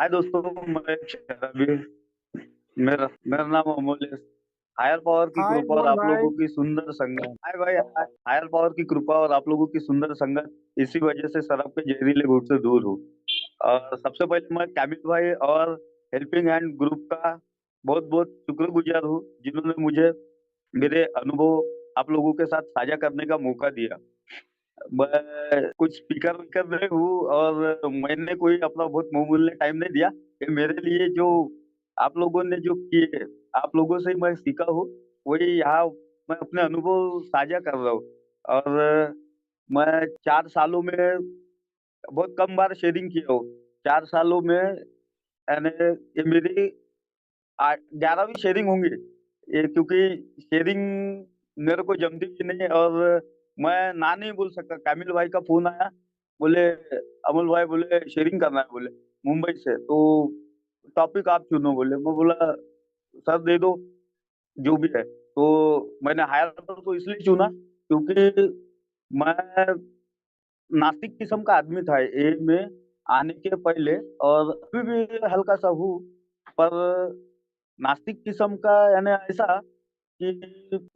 हाय दोस्तों, मैं शराबी। मेरा मेरा नाम अमोल है। हायर पावर की हाय कृपा और अमोल आप भाई। लोगों की सुंदर संगत। हाय भाई, हायर पावर की कृपा और आप लोगों की सुंदर संगत, इसी वजह से शराब के जहरीले घूंट से दूर हूँ। और सबसे पहले मैं कामिल भाई और हेल्पिंग हैंड ग्रुप का बहुत बहुत शुक्रगुजार हूँ, जिन्होंने मुझे मेरे अनुभव आप लोगों के साथ साझा करने का मौका दिया। मैं कुछ स्पीकर विकर नहीं हूँ और मैंने कोई अपना बहुत बहुमूल्य टाइम नहीं दिया। ये मेरे लिए जो आप लोगों ने जो किए, आप लोगों से मैं सीखा हूँ, वही यहाँ मैं अपने अनुभव साझा कर रहा हूँ। और मैं 4 सालों में बहुत कम बार शेयरिंग किया हूँ। 4 सालों में यानी ये मेरी 11वीं शेयरिंग होंगी। ये क्योंकि शेयरिंग मेरे को जमती भी नहीं और मैं ना नहीं बोल सकता। कामिल भाई का फ़ोन आया, बोले, "अमोल भाई" बोले, "शेयरिंग करना है" बोले, "मुंबई से, तो टॉपिक आप चुनो" बोले। मैं बोला, "सर दे दो, जो भी है।" तो मैंने हायर पर को इसलिए चुना क्योंकि मैं नास्तिक किस्म का आदमी था ए में आने के पहले, और अभी भी हल्का-सा हूँ, पर नास्तिक किस्म का यानी ऐसा कि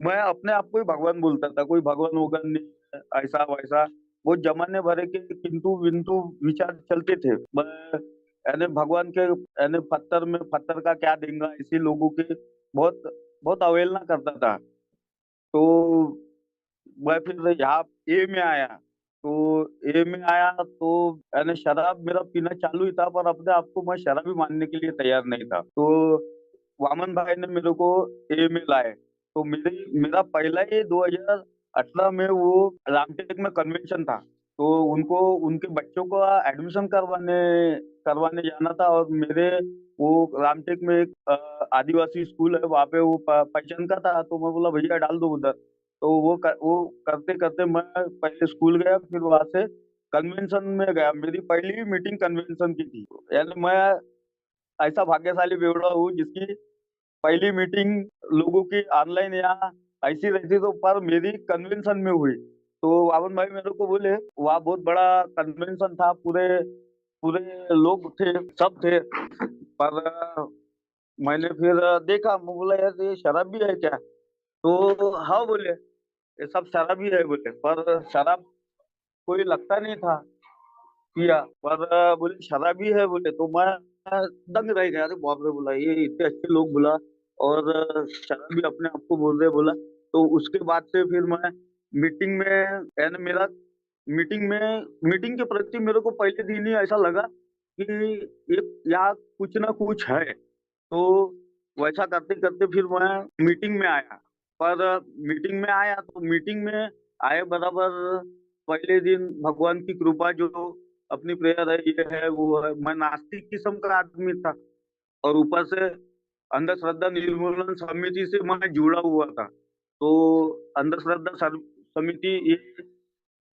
मैं अपने आप को ही भगवान बोलता था। कोई भगवान-वगवान नहीं है, ऐसा-वैसा वो ज़माने भर के किंतु-विंतु विचार चलते थे। मैं यानी भगवान के यानी पत्थर में पत्थर का क्या देंगा, ऐसे लोगों की बहुत बहुत अवहेलना करता था। तो मैं फिर यहाँ ए में आया, तो ए में आया तो यानी शराब मेरा पीना चालू ही था, पर अपने आप को मैं शराबी मानने के लिए तैयार नहीं था। तो वामन भाई ने मेरे को ए में लाए। तो मेरा पहला ही 2018 में वो रामटेक में कन्वेंशन था। तो उनको उनके बच्चों का एडमिशन करवाने करवाने जाना था, और मेरे वो रामटेक में एक आदिवासी स्कूल है, वहाँ पे वो पहचान का था, तो मैं बोला भैया डाल दो उधर। तो वो करते-करते मैं पहले स्कूल गया, फिर वहाँ से कन्वेंशन में गया। मेरी पहली ही मीटिंग कन्वेंशन की थी। यानी मैं ऐसा भाग्यशाली बेवड़ा हूँ जिसकी पहली मीटिंग लोगों की ऑनलाइन या ऐसी रहती, तो पर मेरी कन्वेंशन में हुई। तो वामन भाई मेरे को बोले, वहाँ बहुत बड़ा कन्वेंशन था, पूरे पूरे लोग थे, सब थे। पर मैंने फिर देखा, मैं बोला यार ये शराबी है क्या? तो हाँ बोले, ये सब शराबी है बोले, पर शराब कोई लगता नहीं था पिया, पर बोले शराबी है बोले, तो मैं दंग रह गया। अरे बाप रे! बोला ये इतने अच्छे लोग बोला, और शराबी अपने आप को बोल रहे बोला। तो उसके बाद से फिर मैं मीटिंग में यानी मेरा मीटिंग के प्रति मेरे को पहले दिन ही ऐसा लगा कि एक यहाँ कुछ ना कुछ है। तो वैसा करते-करते फिर मैं मीटिंग में आया। पर मीटिंग में आया तो मीटिंग में आए बराबर पहले दिन भगवान की कृपा जो अपनी प्रेयर है, ये है, वो है। मैं नास्तिक किस्म का आदमी था, और ऊपर से अंधश्रद्धा निर्मूलन समिति से मैं जुड़ा हुआ था। तो अंधश्रद्धा समिति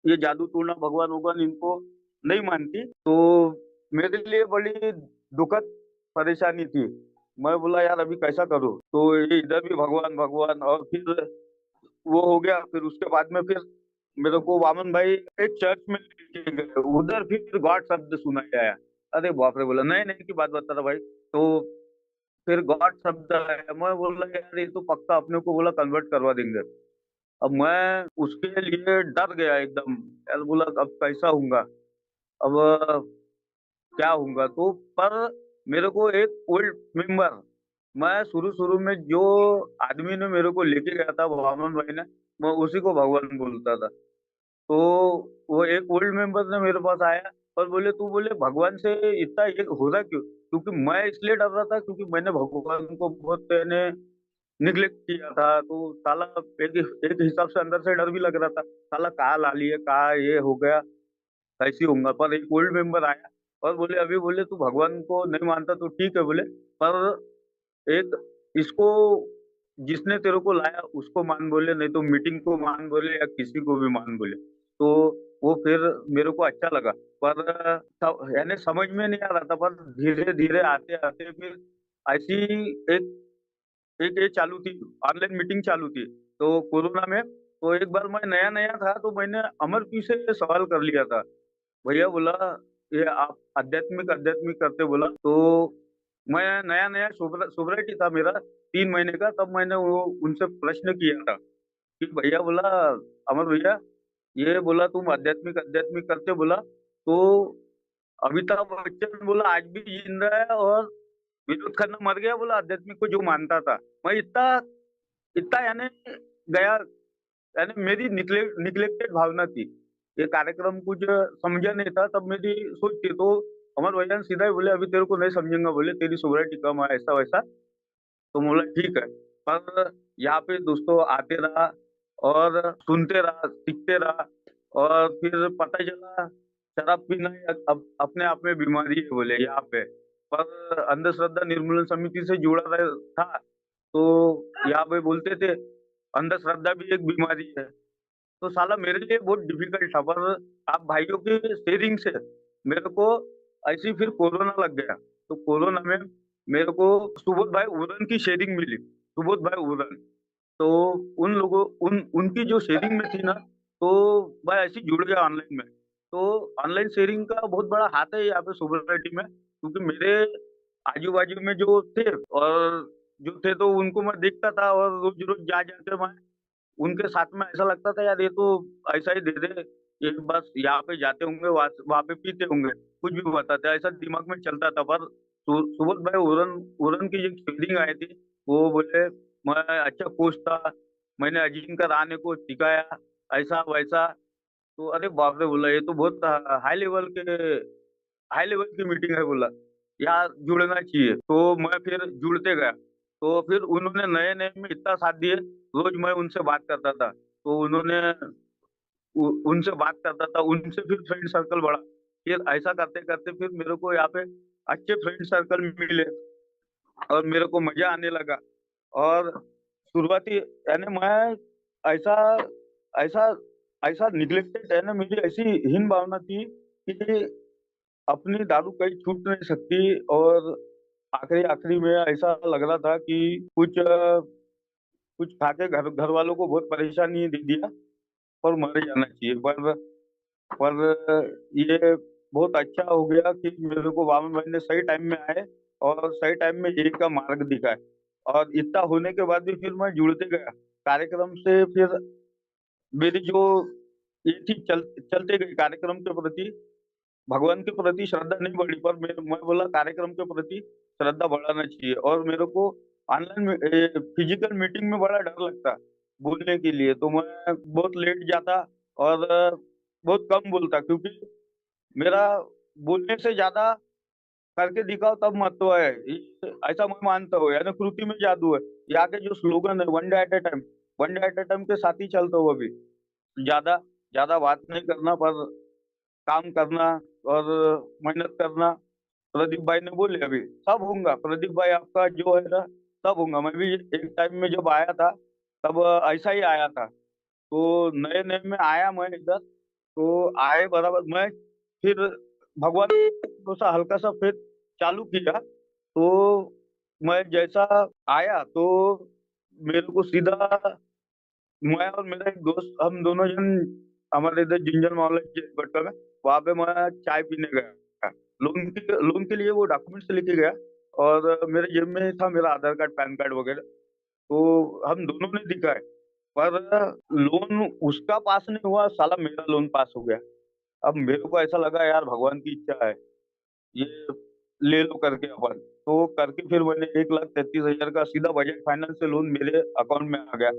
ये जादू-टोना, भगवान-वगवान इनको नहीं मानती। तो मेरे लिए बड़ी दुखद परेशानी थी। मैं बोला यार अभी कैसा करूँ? तो ये इधर भी भगवान, भगवान, और फिर वो हो गया। फिर उसके बाद में फिर मेरे को वामन भाई एक चर्च में लेके गए। उधर फिर गॉड शब्द सुनाया आया। अरे बाप रे! बोला नए-नए की बात बता रहा भाई। तो फिर गॉड शब्द आया। मैं बोला यार ये तो पक्का अपने को बोला कन्वर्ट करवा देंगे। अब मैं उसके लिए डर गया एकदम। यार बोला अब कैसा होऊँगा? अब क्या होऊँगा? तो पर मेरे को एक ओल्ड मेंबर, मैं शुरू-शुरू में जो आदमी ने मेरे को लेके गया था वामन भाई ने, मैं उसी को भगवान बोलता था। तो वो एक ओल्ड मेंबर ने मेरे पास आया और बोले, "तू बोले भगवान से इतना ये हो रहा क्यों?" क्योंकि मैं इसलिए डर रहा था क्योंकि मैंने भगवान को बहुत मैंने निग्लेक्ट किया था। तो साला एक एक हिसाब से अंदर से डर भी लग रहा था। साला कहाँ ला लिए, कहाँ ये हो गया, कैसे होऊँगा? पर एक ओल्ड मेंबर आया और बोले, "अभी बोले तू भगवान को नहीं मानता तो ठीक है बोले, पर एक इसको जिसने तेरे को लाया उसको मान बोले, नहीं तो मीटिंग को मान बोले या किसी को भी मान बोले।" तो वो फिर मेरे को अच्छा लगा। पर यानी समझ में नहीं आ रहा था, पर धीरे-धीरे आते-आते फिर ऐसी एक एक ये चालू थी, ऑनलाइन मीटिंग चालू थी। तो कोरोना में, तो एक बार मैं नया-नया था तो मैंने अमर पी से सवाल कर लिया था। भैया बोला ये आप आध्यात्मिक आध्यात्मिक करते बोला, तो मैं नया-नया सोबराइटी था मेरा 3 महीने का, तब मैंने वो उनसे प्रश्न किया था कि भैया बोला, अमर भैया, ये बोला तुम आध्यात्मिक आध्यात्मिक करते बोला, तो अमिताभ बच्चन बोला आज भी जिंदा है और विनोद खन्ना मर गया बोला आध्यात्मिक को जो मानता था। मैं इतना इतना यानी गया, यानी मेरी निग्लेक्टेड भावना थी। ये कार्यक्रम कुछ समझा नहीं था तब मेरी सोच थी, तो अमर भैया ने सीधा ही बोले अभी तेरे को नहीं समझूंगा, बोले तेरी सोबरिटी कम है ऐसा वैसा। तो बोला ठीक है। पर यहाँ पे दोस्तों आते रहा और सुनते रहा, सीखते रहा और फिर पता चला शराब पीना ये अब अपने आप में बीमारी है बोले यहाँ पे। पर अंधश्रद्धा निर्मूलन समिति से जुड़ा था, तो यहाँ पे बोलते थे अंधश्रद्धा भी एक बीमारी है। तो साला मेरे लिए बहुत डिफिकल्ट था, पर आप भाइयों की शेयरिंग से मेरे को ऐसे ही फिर कोरोना लग गया। तो कोरोना में मेरे को सुबोध भाई उरन की शेयरिंग मिली, सुबोध भाई उरन। तो उन लोगों उन उनकी जो शेयरिंग में थी ना, तो मैं ऐसे ही जुड़ गया ऑनलाइन में। तो ऑनलाइन शेयरिंग का बहुत बड़ा हाथ है यहाँ पे सोसाइटी में, क्योंकि मेरे आजू-बाजू में जो थे और जो थे तो उनको मैं देखता था और रोज़-रोज़ जा-जा के मैं उनके साथ में ऐसा लगता था यार ये तो ऐसा ही दे दे, ये बस यहाँ पे जाते होंगे, वहाँ पे पीते होंगे, कुछ भी बताते हैं, ऐसा दिमाग में चलता था। पर सुबोध भाई उरन उरन की जो फीलिंग आई थी, वो बोले मैं अच्छा कोच था, मैंने अजिंक्य रहाणे को सिखाया, ऐसा-वैसा। तो अरे बाप रे! बोला ये तो बहुत हाई लेवल की मीटिंग है बोला, यहाँ जुड़ना चाहिए। तो मैं फिर जुड़ते गया। तो फिर उन्होंने नए-नए में इतना साथ दिए, रोज़ मैं उनसे बात करता था। तो उन्होंने उनसे बात करता था, उनसे फिर फ्रेंड सर्कल बढ़ा। फिर ऐसा करते-करते फिर मेरे को यहाँ पे अच्छे फ्रेंड सर्कल मिले और मेरे को मज़ा आने लगा। और शुरुआती यानी मैं ऐसा ऐसा ऐसा निग्लेक्टेड है ना, मेरी ऐसी हीन भावना थी कि अपनी दारू कहीं छूट नहीं सकती और आखिरी-आखिरी में ऐसा लग रहा था कि कुछ खा के घर वालों को बहुत परेशानी दे दिया और मर जाना चाहिए। पर ये बहुत अच्छा हो गया कि मेरे को वामन भाई ने सही टाइम में आए और सही टाइम में यही का मार्ग दिखाए। और इतना होने के बाद भी फिर मैं जुड़ते गया। कार्यक्रम से फिर मेरी जो ये थी चलते गई कार्यक्रम के प्रति, भगवान के प्रति श्रद्धा नहीं बढ़ी, पर मैं बोला कार्यक्रम के प्रति श्रद्धा बढ़ाना चाहिए और मेरे को ऑनलाइन में फिजिकल मीटिंग में बड़ा डर लगता बोलने के लिए, तो मैं बहुत लेट जाता और बहुत कम बोलता, क्योंकि मेरा बोलने से ज़्यादा करके दिखाओ तब महत्व है। ऐसा मैं मानता हूँ, यानी कृति में जादू है। यहाँ के जो स्लोगन है one day at a time के साथ ही चलता हूँ अभी। ज़्यादा ज़्यादा बात नहीं करना, पर काम करना और मेहनत करना। प्रदीप भाई ने बोले अभी, सब होऊँगा, प्रदीप भाई आपका जो है ना, सब होऊँगा। मैं भी एक टाइम में जब आया था, तब ऐसा ही आया था। तो नए-नए में आया मैं इधर, तो आए बराबर मैं फिर भगवान थोड़ा-सा हल्का-सा फिर चालू किया, तो मैं जैसा आया तो मेरे को सीधा मैं और मेरा एक दोस्त हम दोनों जन हमारे इधर जिंजर मोहल्ला के भट्टा में, वहाँ पे मैं चाय पीने गया। लोन के लिए वो डॉक्यूमेंट्स लेके गया और मेरे जेब में था मेरा आधार कार्ड, पैन कार्ड वगैरह। तो हम दोनों ने दिखाए, पर लोन उसका पास नहीं हुआ, साला मेरा लोन पास हो गया। अब मेरे को ऐसा लगा यार भगवान की इच्छा है, ये ले लो करके अपन। तो करके फिर मैंने 1,33,000 का सीधा बजाज फाइनेंस से लोन मेरे अकाउंट में आ गया।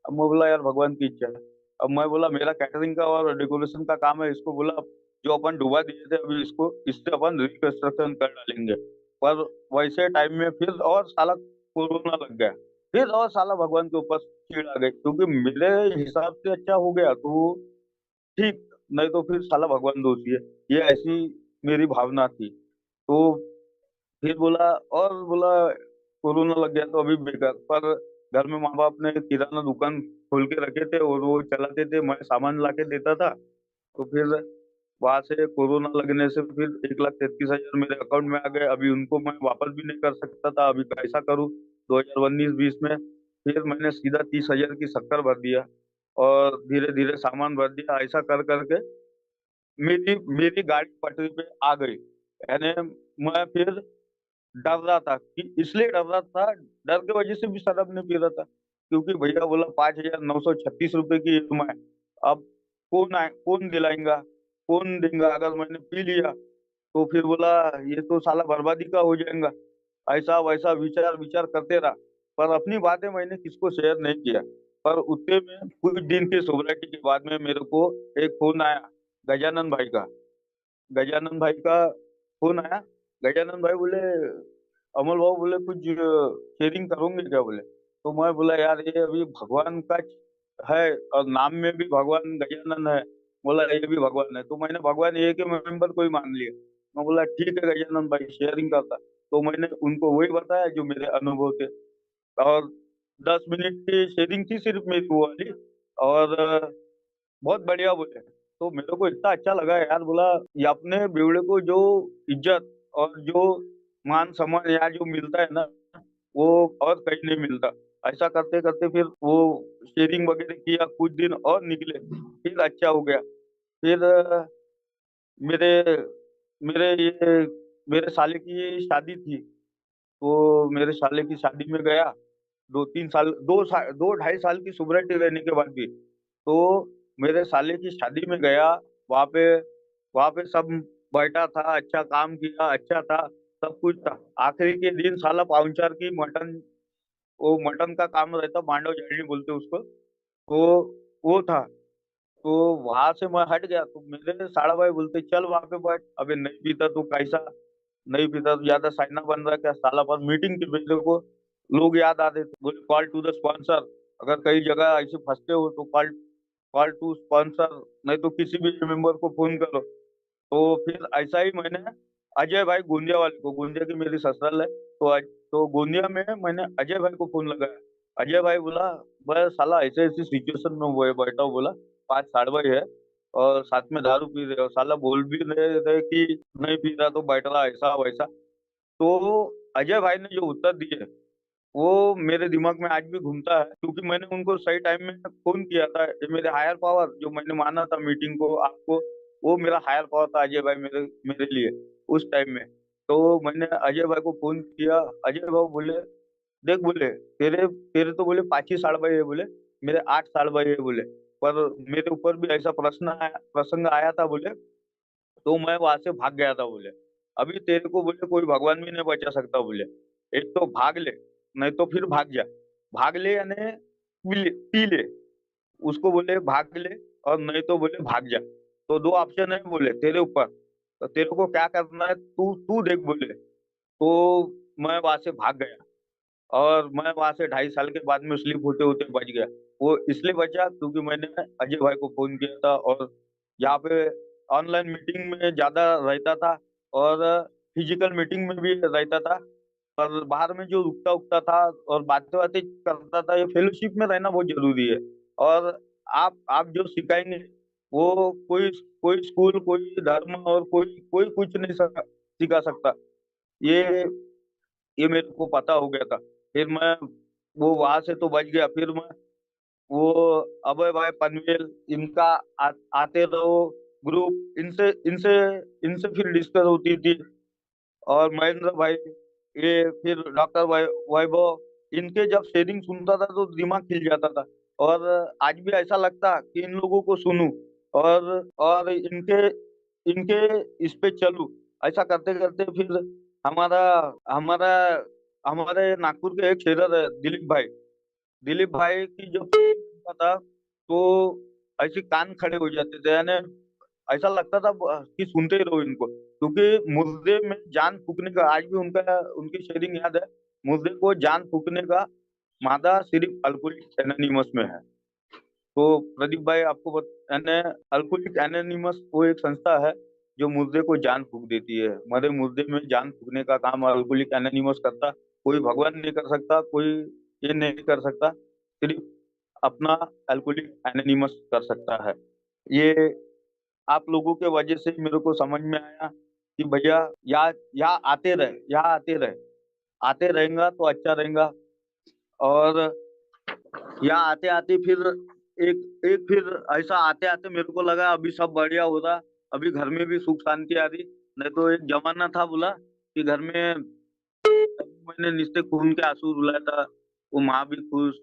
अब मैं बोला यार भगवान की इच्छा है। अब मैं बोला मेरा कैटरिंग का और डेकोरेशन का काम है, इसको बोला जो अपन डुबा दिए थे अभी इसको इससे अपन रिकंस्ट्रक्शन कर डालेंगे। पर वैसे टाइम में फिर और साला कोरोना लग गया। फिर और साला भगवान के ऊपर चिढ़ आ गई, क्योंकि मेरे हिसाब से अच्छा हो गया तो ठीक, नहीं तो फिर साला भगवान दोषी है। ये ऐसी मेरी भावना थी। तो फिर बोला कोरोना लग गया तो अभी बेकार, पर घर में माँ-बाप ने किराना दुकान खोल के रखे थे और वो चलाते थे, मैं सामान लाके देता था। तो फिर वहाँ से कोरोना लगने से फिर 1,33,000 मेरे अकाउंट में आ गए। अभी उनको मैं वापस भी नहीं कर सकता था, अभी कैसा करूँ? 2019-20 में फिर मैंने सीधा 30,000 की शक्कर भर दिया और धीरे-धीरे सामान भर दिया। ऐसा कर कर के मेरी मेरी गाड़ी पटरी पे आ गई। यानी मैं फिर डर रहा था कि इसलिए डर रहा था, डर की वजह से भी शराब नहीं पी रहा था, क्योंकि भैया बोला 5,936 रुपए की ईएमआई, अब कौन दिलाएगा, कौन देगा, अगर मैंने पी लिया तो फिर बोला ये तो साला बर्बादी का हो जाएगा। ऐसा वैसा विचार विचार करते रहा, पर अपनी बातें मैंने किसको शेयर नहीं किया। पर उतने में कुछ दिन की सोबरिटी के बाद में मेरे को एक फोन आया गजानन भाई का। गजानन भाई का फोन आया। गजानन भाई बोले अमल भाव बोले कुछ शेयरिंग करोगे क्या, बोले। तो मैं बोला यार ये अभी भगवान का है और नाम में भी भगवान गजानन है, बोला ये भी भगवान है, तो मैंने भगवान ये के मेंबर को ही मान लिया। मैं बोला ठीक है गजानन भाई शेयरिंग करता। तो मैंने उनको वही बताया जो मेरे अनुभव थे। और 10 मिनट की शेयरिंग थी सिर्फ मेरी वो वाली। और बहुत बढ़िया बोले, तो मेरे को इतना अच्छा लगा यार। बोला ये अपने बेवड़े को जो इज्जत और जो मान सम्मान यहाँ जो मिलता है ना, वो और कहीं नहीं मिलता। ऐसा करते करते फिर वो शेयरिंग वगैरह किया, कुछ दिन और निकले, फिर अच्छा हो गया। फिर मेरे मेरे ये मेरे साले की शादी थी, तो मेरे साले की शादी में गया। 2-3 साल, 2 ढाई साल की सोबरिटी रहने के बाद भी, तो मेरे साले की शादी में गया। वहां पे वहां पे सब बैठा था, अच्छा काम किया, अच्छा था, सब कुछ था। आखिरी के दिन साला पाहुनचार की मटन, वो मटन का काम रहता, मांडव झाड़नी बोलते उसको, तो वो था। तो वहां से मैं हट गया, तो मेरे साड़ा भाई बोलते चल वहां पे बैठ, अबे नहीं पीता तो कैसा, नहीं पीता तो ज्यादा साइना बन रहा है क्या साला। पर मीटिंग के मेरे को लोग याद आते थे, बोले कॉल टू द स्पॉन्सर, अगर कई जगह ऐसे फंसते हो तो कॉल कॉल टू स्पॉन्सर, नहीं तो किसी भी मेंबर को फोन करो। तो फिर ऐसा ही मैंने अजय भाई गोंदिया वाले को, गोंदिया की मेरी ससुराल है, तो गोंदिया में मैंने अजय भाई को फोन लगाया। अजय भाई बोला बस साला ऐसे ऐसी सिचुएशन में वो है, बैठा हूँ, बोला 5 साल भाई है और साथ में दारू पी रहे हो, साला बोल भी रहे थे कि नहीं पी रहा तो बैठ रहा ऐसा वैसा। तो अजय भाई ने जो उत्तर दिए वो मेरे दिमाग में आज भी घूमता है, क्योंकि मैंने उनको सही टाइम में फोन किया था। ये मेरे हायर पावर जो मैंने माना था मीटिंग को आपको, वो मेरा हायर पावर था अजय भाई मेरे मेरे लिए उस टाइम में। तो मैंने अजय भाई को फोन किया। अजय भाई बोले देख, बोले तेरे तेरे तो बोले 5 ही साल भाई है, बोले मेरे 8 साल भाई है, बोले पर मेरे ऊपर भी ऐसा प्रसंग आया था, बोले तो मैं वहां से भाग गया था, बोले अभी तेरे को बोले कोई भगवान भी नहीं बचा सकता, बोले एक तो भाग ले, नहीं तो फिर भाग जा। भाग ले यानी पी ले, उसको बोले भाग ले, और नहीं तो बोले भाग जा। तो दो ऑप्शन है, बोले तेरे ऊपर, तो तेरे को क्या करना है तू तू देख, बोले। तो मैं वहां से भाग गया, और मैं वहां से 2.5 साल के बाद में स्लिप होते होते बच गया। वो इसलिए बचा क्योंकि मैंने अजय भाई को फोन किया था, और यहाँ पे ऑनलाइन मीटिंग में ज्यादा रहता था, और फिजिकल मीटिंग में भी रहता था। और बाहर में जो रुकता उकता था और बातें बातें करता था, ये फेलोशिप में रहना बहुत जरूरी है। और आप जो सिखाएंगे वो कोई कोई स्कूल, कोई धर्म और कोई कोई कुछ नहीं सिखा सकता। ये ये मेरे को पता हो गया था। फिर मैं वो वहां से तो बच गया। फिर मैं वो अभय भाई पनवेल, इनका आते रहो ग्रुप, इनसे इनसे इनसे फिर डिस्कस होती थी। और महेंद्र भाई, ये फिर डॉक्टर वैभव, इनके जब शेयरिंग सुनता था तो दिमाग खिल जाता था। और आज भी ऐसा लगता कि इन लोगों को सुनूं, और इनके इनके इस पे चलूं। ऐसा करते करते फिर हमारा हमारा हमारे नागपुर के एक शेरर है दिलीप भाई की जब सुनता था तो ऐसे कान खड़े हो जाते थे, यानी ऐसा लगता था कि सुनते ही रहो इनको, क्योंकि मुर्दे में जान फूकने का आज भी उनका उनकी शेयरिंग याद है। मुर्दे को जान फूकने का मादा सिर्फ अल्कोहलिक एनोनिमस में है। तो प्रदीप भाई आपको यानी अल्कोहलिक एनोनिमस वो एक संस्था है जो मुर्दे को जान फूक देती है। मरे मुर्दे में जान फूकने का काम अल्कोहलिक एनोनिमस करता। कोई भगवान नहीं कर सकता, कोई ये नहीं कर सकता, सिर्फ अपना अल्कोहलिक एनोनिमस कर सकता है। ये आप लोगों के वजह से मेरे को समझ में आया कि भैया यहाँ आते रहे, आते रहेगा तो अच्छा रहेगा। और यहाँ आते आते फिर एक एक फिर ऐसा आते आते मेरे को लगा अभी सब बढ़िया हो रहा, अभी घर में भी सुख शांति आ रही। नहीं तो एक जमाना था बोला कि घर में मैंने निस्ते खून के आंसू रुलाया था। वो माँ भी खुश,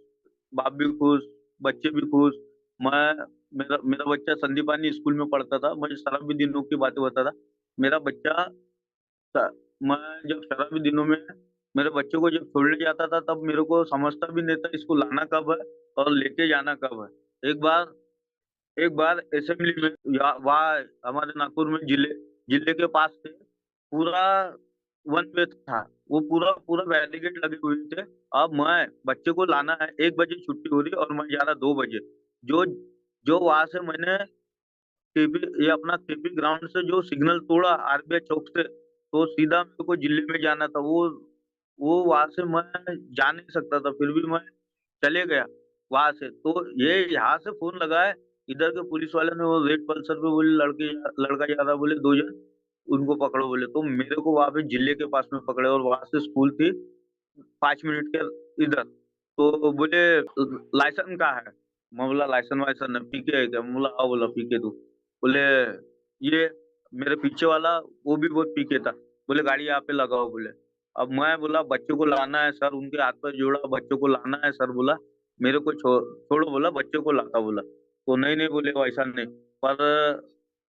बाप भी खुश, बच्चे भी खुश। मैं मेरा मेरा बच्चा संदीपानी स्कूल में पढ़ता था। मैं शराबी दिनों की बातें बता रहा। मेरा बच्चा स मैं जब शराबी दिनों में मेरे बच्चे को जब छोड़ने जाता था तब मेरे को समझता भी नहीं था इसको लाना कब है और लेके जाना कब है। एक बार असेंबली में या वहाँ हमारे नागपुर में जिले जिले के पास थे, पूरा वन वे था। वो पूरा पूरा बैरिकेड लगे हुए थे। अब मैं बच्चे को लाना है, 1 बजे छुट्टी हो रही है और मैं जा रहा 2 बजे। जो जो वहाँ से मैंने केपी ये अपना केपी ग्राउंड से जो सिग्नल तोड़ा आरबीआई चौक से, तो सीधा मेरे को जिले में जाना था। वो वहाँ से मैं जा नहीं सकता था, फिर भी मैं चले गया वहाँ से। तो ये यहाँ से फ़ोन लगाए, इधर के पुलिस वाले ने वो रेड पल्सर पे बोले लड़का जा रहा, बोले 2 जन, उनको पकड़ो बोले। तो मेरे को वहाँ पे जिले के पास में पकड़े और वहाँ से स्कूल थी 5 मिनट के इधर। तो बोले लाइसेंस कहाँ है? मैं बोला लाइसेंस वाइसेंस नहीं, पीके है क्या? मैं बोला हाँ, बोला पीके तू। बोले ये मेरे पीछे वाला वो भी बहुत पीके था। बोले गाड़ी यहाँ पे लगाओ बोले। अब मैं बोला बच्चे को लाना है सर, उनके हाथ पैर जोड़ा, बच्चे को लाना है सर बोला। मेरे को छोड़ो बोला, बच्चे को लाता बोला। तो नहीं नहीं बोले वैसा नहीं। पर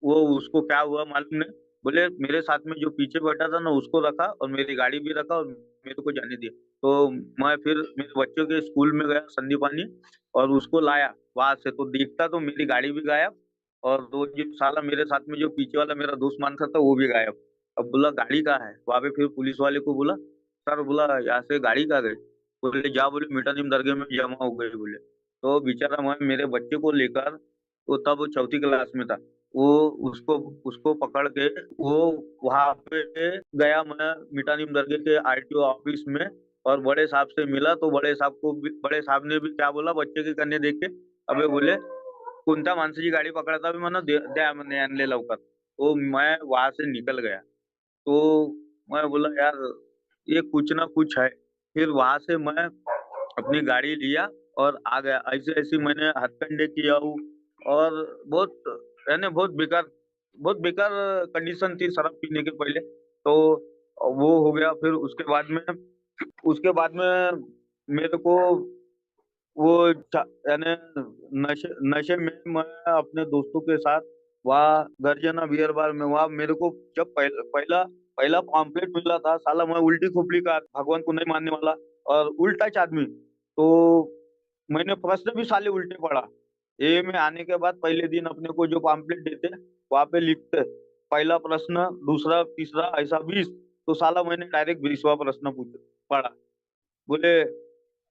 वो उसको क्या हुआ मालूम नहीं। बोले मेरे साथ में जो पीछे बैठा था ना उसको रखा और मेरी गाड़ी भी रखा और मेरे को जाने दिया। तो मैं फिर मेरे बच्चों के स्कूल में गया संदीपानी और उसको लाया वहां से। तो देखता तो मेरी गाड़ी भी गायब और वो जो साला मेरे साथ में जो पीछे वाला मेरा दोस्त मानता था वो भी गायब। अब बोला गाड़ी कहाँ है? वहां पे फिर पुलिस वाले को बोला, सर बोला यहाँ से गाड़ी कहाँ गई? बोले जा बोले मीठानीम दरगाह में जमा हो गई बोले। तो बेचारा मैं मेरे बच्चे को लेकर, वो तब वो चौथी क्लास में था, वो उसको उसको पकड़ के वो वहां पे गया मैं मीठानीम दरगाह के आरटीओ ऑफिस में और बड़े साहब से मिला। तो बड़े साहब ने भी क्या बोला बच्चे के कन्ने देख के, अबे बोले कोणत्या माणसाची गाडी पकडता बी म्हणा द्या म्हणे आणले लवकर। तो मैं वहां से निकल गया। तो मैं बोला यार ये कुछ ना कुछ है। फिर वहां से मैं अपनी गाड़ी लिया और आ गया। ऐसे ऐसे मैंने हथकंडे किया हूँ और बहुत यानी बहुत बेकार कंडीशन थी शराब पीने के पहले। तो वो हो गया। फिर उसके बाद में मेरे को वो यानी नशे में मैं अपने दोस्तों के साथ वहाँ गर्जना बियर बार में वहाँ मेरे को जब पहला पहला पॉम्पलेट मिला था, साला मैं उल्टी खोपड़ी का भगवान को नहीं मानने वाला और उल्टा च आदमी। तो मैंने प्रश्न भी साले उल्टे पढ़ा। ए में आने के बाद पहले दिन अपने को जो पॉम्पलेट देते वहाँ पे लिखते पहला प्रश्न, दूसरा, तीसरा ऐसा 20। तो साला मैंने डायरेक्ट 20वां प्रश्न पूछ पढ़ा। बोले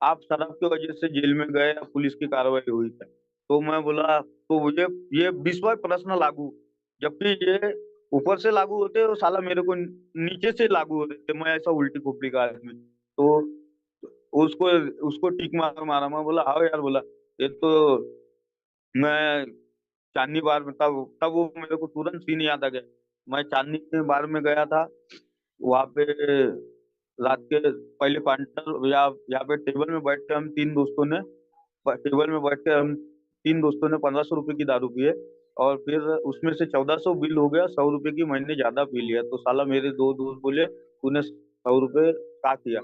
आप शराब की वजह से जेल में गए या पुलिस की कार्रवाई हुई है? तो मैं बोला तो मुझे ये 20वां प्रश्न लागू, जबकि ये ऊपर से लागू होते और साला मेरे को नीचे से लागू होते थे। मैं ऐसा उल्टी खोपड़ी का आदमी। तो उसको उसको टिक मार मारा। मैं बोला हाँ यार बोला ये तो मैं चांदनी बार में तब तब वो मेरे को तुरंत सीन याद आ गया। मैं चांदनी बार में गया था वहां पे रात के पहले काउंटर या यहाँ पे टेबल में बैठ के हम तीन दोस्तों ने टेबल में बैठ के हम तीन दोस्तों ने 1500 रुपए की दारू पी है और फिर उसमें से 1400 बिल हो गया। 100 रुपए की मैंने ज्यादा पी लिया। तो साला मेरे दो दोस्त बोले तूने 100 रुपए क्या किया?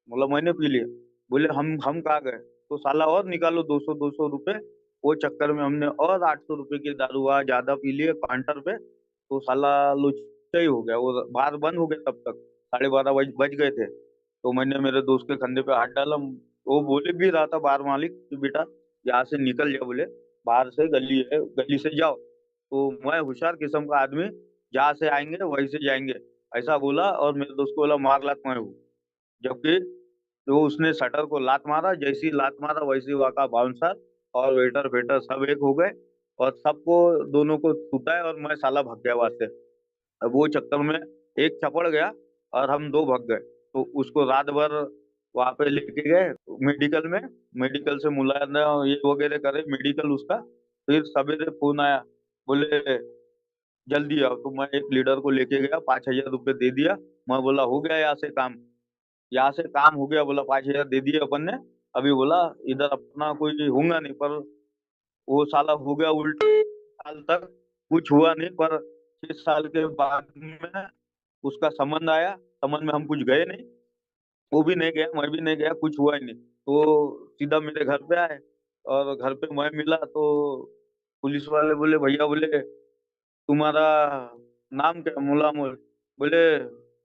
बोला मैंने पी लिया। बोले हम कहाँ गए? तो साला और निकालो 200 रुपए। वो चक्कर में हमने और 800 रुपए की दारू वहाँ ज्यादा पी लिए काउंटर पे। तो साला लुच्चा ही हो गया। वो बार बंद हो गया तब तक 12:30 बज गए थे। तो मैंने मेरे दोस्त के कंधे पे हाथ डाला। वो बोले भी रहा था बार मालिक कि बेटा यहाँ से निकल जाओ बोले, बाहर से गली है, गली से जाओ। तो मैं होशियार किस्म का आदमी, जहाँ से आएंगे वहीं से जाएंगे ऐसा बोला और मेरे दोस्त को बोला मार लात मैं हूँ। जबकि तो उसने शटर को लात मारा, जैसी लात मारा वैसी वहाँ का बाउंसर और वेटर फेटर सब एक हो गए और सबको दोनों को छूटा और मैं साला भाग गया वहां से। अब वो चक्कर में एक चपड़ गया और हम दो भाग गए। तो उसको रात भर वहां पे लेके गए मेडिकल में। मेडिकल से मुलायना ये वगैरह करे मेडिकल उसका। फिर सवेरे फोन आया, बोले जल्दी आओ। तो मैं एक लीडर को लेके गया, 5000 रुपये दे दिया। मैं बोला हो गया यहाँ से काम, यहाँ से काम हो गया। बोला 5000 दे दिए अपन ने। अभी बोला इधर अपना कोई होगा नहीं। पर वो साला हो गया उल्टा। साल तक कुछ हुआ नहीं। पर 6 साल के बाद में उसका समन आया। समन में हम कुछ गए नहीं, वो भी नहीं गया, मैं भी नहीं गया, कुछ हुआ ही नहीं। तो सीधा मेरे घर पे आए, और घर पे मैं मिला तो पुलिस वाले बोले, भैया बोले तुम्हारा नाम क्या है? मुला मोल। बोले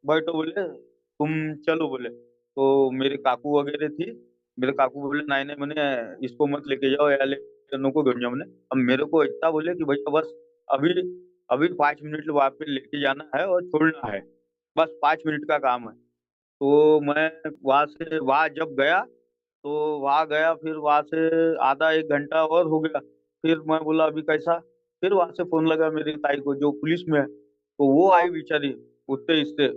बैठो, बोले तुम चलो, बोले। तो मेरे काकू वगैरह थी, मेरे काकू बोले नहीं नहीं, मैंने इसको मत लेके जाओ, या लेके को घेऊन जाओ मैंने। अब मेरे को इतना बोले कि भैया बस अभी अभी 5 मिनट वहां पे लेके जाना है और छोड़ना है, बस 5 मिनट का काम है। तो मैं वहां जब गया, तो वहां गया, फिर वहां से आधा एक घंटा और हो गया। फिर मैं बोला अभी कैसा? फिर वहां से फोन लगा मेरी ताई को जो पुलिस में है, तो वो आई बेचारी उठते इससे,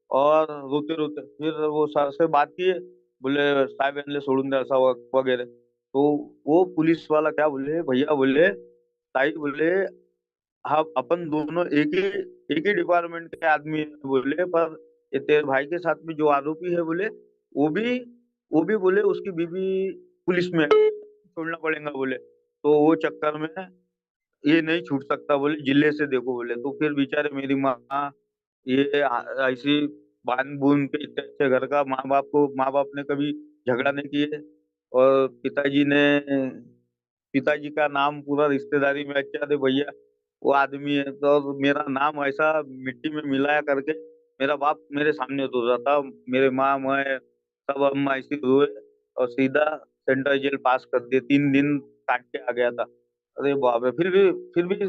और रोते रोते फिर वो सर से बात किए, बोले साहब इनले सोडून द्या ऐसा वगैरह। तो वो पुलिस वाला क्या बोले, भैया बोले ताई बोले हम अपन दोनों एक ही डिपार्टमेंट के आदमी हैं बोले, पर ये तेरे भाई के साथ में जो आरोपी है बोले, वो भी वो भी बोले उसकी बीवी पुलिस में है, छोड़ना पड़ेगा बोले। तो वो चक्कर में ये नहीं छूट सकता बोले, जिले से देखो बोले। तो फिर बेचारे मेरी माँ, ये ऐसी बांध बूंद के इतने अच्छे घर का, माँ बाप ने कभी झगड़ा नहीं किए, और पिताजी का नाम पूरा रिश्तेदारी में अच्छा थे भैया, वो आदमी है। तो मेरा नाम ऐसा मिट्टी में मिलाया करके मेरा बाप मेरे सामने रो रहा था, मेरे माँ मैं सब हम ऐसे रोए, और सीधा सेंट्रल जेल पास कर दिए, 3 दिन काट के आ गया था। अरे बाप रे, फिर भी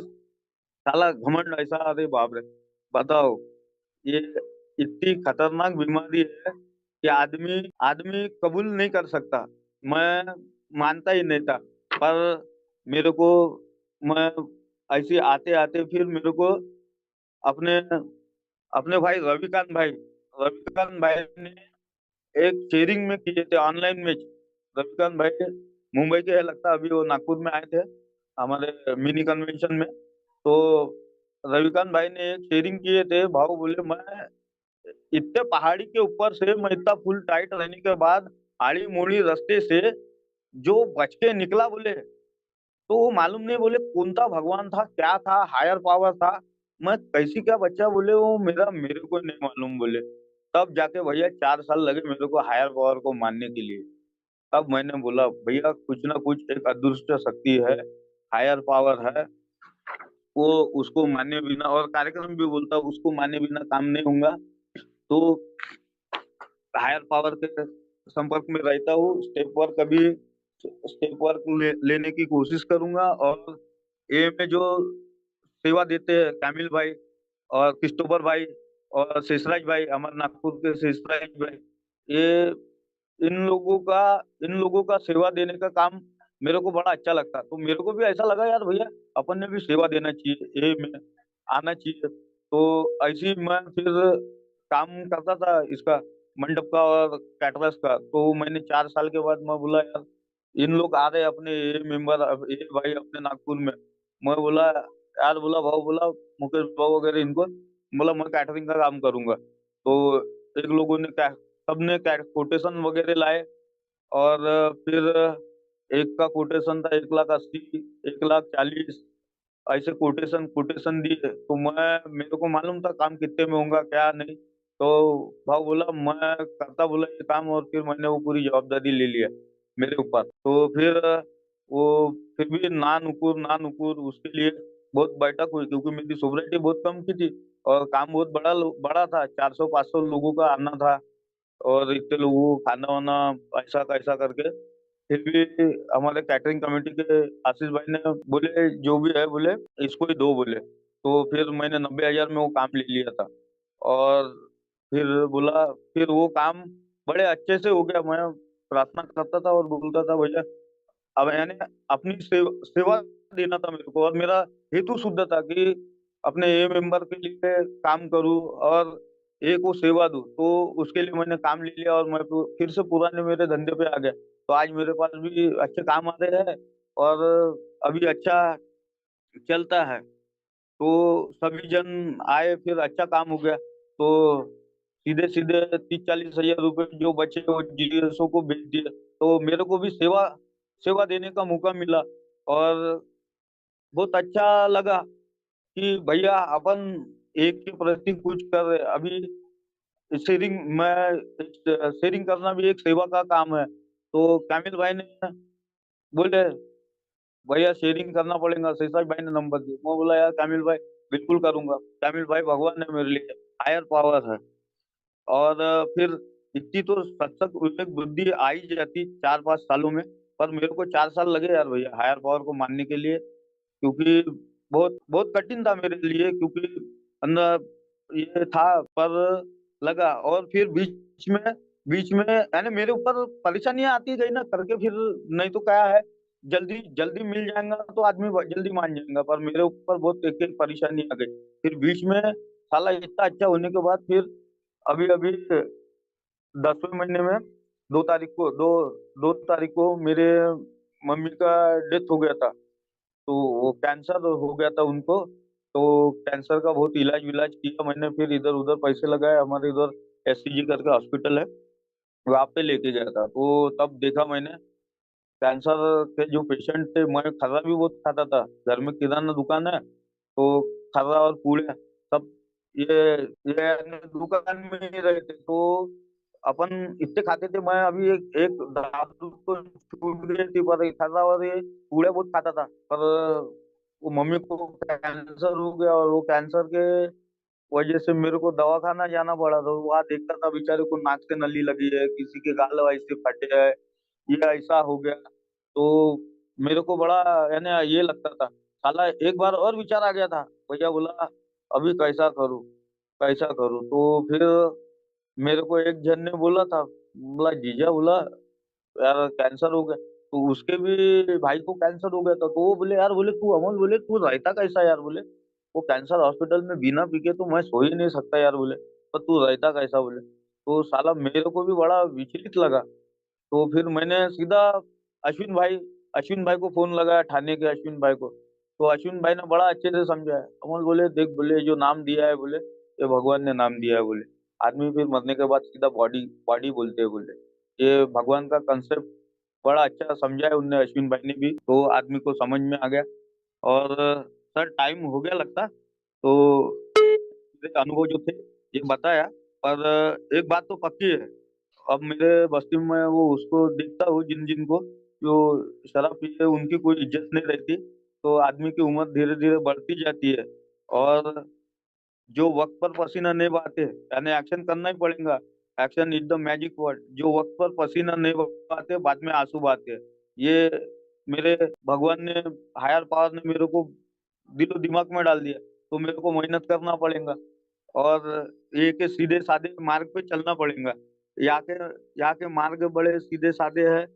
साला घमंड ऐसा, अरे बाप रे। बताओ, ये इतनी खतरनाक बीमारी है कि आदमी आदमी कबूल नहीं कर सकता। मैं मानता ही नहीं था, पर मेरे को, मैं ऐसे आते आते फिर मेरे को अपने अपने भाई रविकांत भाई ने एक शेयरिंग में किए थे ऑनलाइन मैच। रविकांत भाई मुंबई के है लगता, अभी वो नागपुर में आए थे हमारे मिनी कन्वेंशन में। तो रविकांत भाई ने एक शेयरिंग किए थे, भाव बोले मैं इतने पहाड़ी के ऊपर से, मैं इतना फुल टाइट रहने के बाद आड़ी मोड़ी रास्ते से जो बच के निकला बोले, तो वो मालूम नहीं बोले कौन सा भगवान था, क्या था, हायर पावर था, मैं कैसी क्या बच्चा बोले, वो मेरे को नहीं मालूम बोले। तब जाके भैया 4 साल लगे मेरे को हायर पावर को मानने के लिए। तब मैंने बोला भैया कुछ ना कुछ एक अदृश्य शक्ति है, हायर पावर है, वो उसको माने बिना, और कार्यक्रम भी बोलता उसको माने बिना काम नहीं होगा। तो हायर पावर के संपर्क में रहता हूँ, स्टेप वर्क लेने की कोशिश करूंगा। और ये में जो सेवा देते हैं कामिल भाई और क्रिस्टोफर भाई और शेषराज भाई, हमारे नागपुर के शेषराज भाई, ये इन लोगों का सेवा देने का काम मेरे को बड़ा अच्छा लगता। तो मेरे को भी ऐसा लगा यार भैया अपन ने भी सेवा देना चाहिए, ये में आना चाहिए। तो ऐसे ही मैं फिर काम करता था इसका, मंडप का और कैटरस का। तो मैंने 4 साल के बाद मैं बोला यार इन लोग आ रहे अपने ये मेंबर, ये भाई अपने नागपुर में। मैं बोला यार, बोला भाव, बोला मुकेश भाव वगैरह इनको, बोला मैं कैटरिंग का काम करूंगा। तो एक लोगों ने सबने कोटेशन वगैरह लाए, और फिर एक का कोटेशन था 1,80,000, 1,40,000, ऐसे कोटेशन कोटेशन दिए। तो मेरे को मालूम था काम कितने में होगा क्या नहीं। तो भाव बोला मैं करता, बोला ये काम, और फिर मैंने वो पूरी जवाबदारी ले लिया मेरे ऊपर। तो फिर वो फिर भी ना नुकुर उसके लिए बहुत बैठक हुई, क्योंकि मेरी सोसाइटी बहुत कम की थी, और काम बहुत बड़ा था, 400-500 लोगों का आना था, और इतने लोगों को खाना वाना ऐसा कैसा करके। फिर भी हमारे कैटरिंग कमेटी के आशीष भाई ने बोले जो भी है बोले इसको ही दो बोले। तो फिर मैंने 90,000 में वो काम ले लिया था। और फिर बोला, फिर वो काम बड़े अच्छे से हो गया। मैं प्रार्थना करता था और बोलता था भैया, अब यानी अपनी सेवा देना था मेरे को, और मेरा हेतु शुद्ध था कि अपने ए मेंबर के लिए काम करूं और ए को सेवा दूं। तो उसके लिए मैंने काम ले लिया, और मैं फिर से पुराने मेरे धंधे पे आ गया। तो आज मेरे पास भी अच्छे काम आते हैं, और अभी अच्छा चलता है। तो सभी जन आए, फिर अच्छा काम हो गया। तो सीधे सीधे 30-40 हजार रुपए जो बचे वो जीएसओ को भेज दिए। तो मेरे को भी सेवा सेवा देने का मौका मिला, और बहुत अच्छा लगा कि भैया अपन एक के प्रति कुछ कर रहे हैं। अभी शेयरिंग करना भी एक सेवा का काम है। तो कामिल भाई ने बोले भैया शेयरिंग करना पड़ेगा, शेषाज भाई ने नंबर दिया। मैं बोला यार कामिल भाई बिल्कुल करूंगा। कामिल भाई भगवान है मेरे लिए, हायर पावर है। और फिर इतनी तो सत्सक विवेक बुद्धि आ ही जाती 4-5 सालों में। पर मेरे को 4 साल लगे यार भैया हायर पावर को मानने के लिए, क्योंकि बहुत बहुत कठिन था मेरे लिए, क्योंकि अंदर ये था। पर लगा। और फिर बीच में यानी मेरे ऊपर परेशानियां आती गई ना करके। फिर नहीं तो क्या है, जल्दी जल्दी मिल जाएगा तो आदमी जल्दी मान जाएगा, पर मेरे ऊपर बहुत एक एक परेशानी आ गई। फिर बीच में साला इतना अच्छा होने के बाद फिर अभी अभी 10वें महीने में 2 तारीख को मेरे मम्मी का डेथ हो गया था। तो वो कैंसर हो गया था उनको। तो कैंसर का बहुत इलाज विलाज किया मैंने, फिर इधर उधर पैसे लगाए। हमारे इधर एससीजी करके हॉस्पिटल है, वहाँ पे लेके गया था। तो तब देखा मैंने कैंसर के जो पेशेंट थे। मैं खर्रा भी बहुत खाता था, घर में किराना दुकान है। तो खर्रा और पूड़े सब ये दुकान में ही रहे थे। तो अपन इतने खाते थे। मैं अभी एक एक दारू तो छूट गई थी, पर खर्रा और ये पूड़े बहुत खाता था। पर वो मम्मी को कैंसर हो गया, और वो कैंसर के वजह से मेरे को दवाखाना जाना पड़ा। तो वहाँ देखता था बेचारे को नाक से नली लगी है, किसी के गाल ऐसे फटे है, ये ऐसा हो गया। तो मेरे को बड़ा यानी ये लगता था। साला एक बार और विचार आ गया था। भैया बोला अभी कैसा करूँ कैसा करूँ। तो फिर मेरे को एक जन ने बोला था, बोला जीजा, बोला यार कैंसर हो गया। तो उसके भी भाई को कैंसर हो गया था। तो वो बोले यार, बोले तू अमोल, बोले तू रहता कैसा यार, बोले वो कैंसर हॉस्पिटल में बिना पी के तो मैं सो ही नहीं सकता यार, बोले पर तू रहता कैसा, बोले। तो साला मेरे को भी बड़ा विचलित लगा। तो फिर मैंने सीधा अश्विन भाई अश्विन भाई को फोन लगाया, थाने के अश्विन भाई को। तो अश्विन भाई ने बड़ा अच्छे से समझाया। अमोल बोले देख, बोले जो नाम दिया है, बोले ये भगवान ने नाम दिया है, बोले आदमी फिर मरने के बाद सीधा बॉडी बॉडी बोलते हैं, बोले ये भगवान का कंसेप्ट बड़ा अच्छा समझा है उनने, अश्विन भाई ने भी। तो आदमी को समझ में आ गया। और सर टाइम हो गया लगता। तो मेरे अनुभव जो थे ये बताया। पर एक बात तो पक्की है, अब मेरे बस्ती में वो उसको देखता हूँ जिन जिन को जो शराब पीते हैं, उनकी कोई इज्जत नहीं रहती। तो आदमी की उम्र धीरे धीरे बढ़ती जाती है। और जो वक्त पर पसीना नहीं बहाते, यानी एक्शन करना ही पड़ेगा। Action is the magic word. जो वक्त पर पसीना नहीं बहाते, बाद में आंसू बहाते हैं। ये मेरे भगवान ने, हायर पावर ने मेरे को दिलो दिमाग में डाल दिया। तो मेरे को मेहनत करना पड़ेगा। और ये के सीधे साधे मार्ग पे चलना पड़ेगा। यहाँ के मार्ग बड़े सीधे साधे हैं।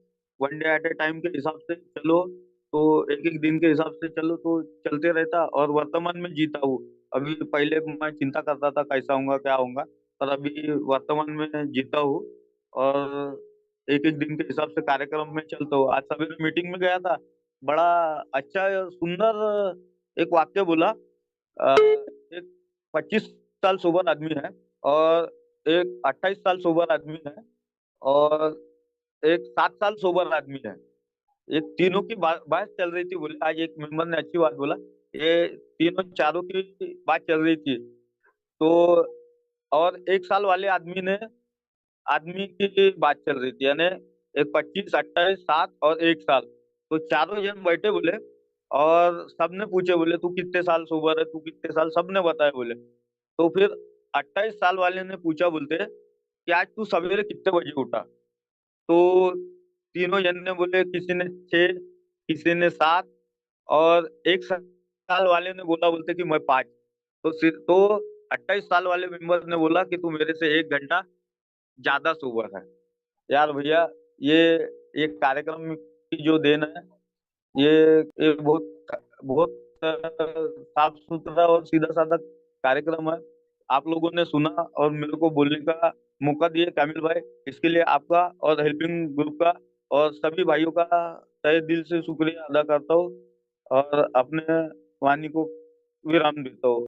One day at A time के हिसाब से चलो, तो एक एक दिन के हिसाब से चलो तो चलते रहता। और वर्तमान में जीता हूँ। अभी पहले मैं चिंता करता था कैसा होऊंगा क्या होऊंगा, पर अभी वर्तमान में जीता हूँ। और एक एक दिन के हिसाब से कार्यक्रम में चलता हूँ। आज सवेरे मीटिंग में गया था, बड़ा अच्छा सुंदर एक वाक्य बोला। एक 25 साल सोबर आदमी है, और एक 28 साल सोबर आदमी है, और एक 7 साल सोबर आदमी है। ये तीनों की बात चल रही थी, बोले आज एक मेंबर ने अच्छी बात बोला। ये तीनों चारों की बात चल रही थी। तो और 1 साल वाले आदमी की बात चल रही थी, यानी एक 25, 28, 7 और 1 साल। तो चारों जन बैठे बोले, और सबने पूछे बोले तू कितने साल सोबर है, तू कितने साल, सबने बताया बोले। तो फिर 28 साल वाले ने पूछा बोलते कि आज तू सवेरे कितने बजे उठा। तो तीनों जन ने बोले, किसी ने 6, किसी ने 7, और 1 साल वाले ने बोला बोलते कि मैं 5। तो 28 साल वाले मेंबर ने बोला कि तू मेरे से 1 घंटा ज्यादा सोबर है। यार भैया, ये एक कार्यक्रम की जो देन है, ये ये बहुत बहुत साफ सुथरा और सीधा साधा कार्यक्रम है। आप लोगों ने सुना और मेरे को बोलने का मौका दिया कामिल भाई, इसके लिए आपका और हेल्पिंग ग्रुप का और सभी भाइयों का तहे दिल से शुक्रिया अदा करता हूँ। और अपने वाणी को विराम देता हूँ।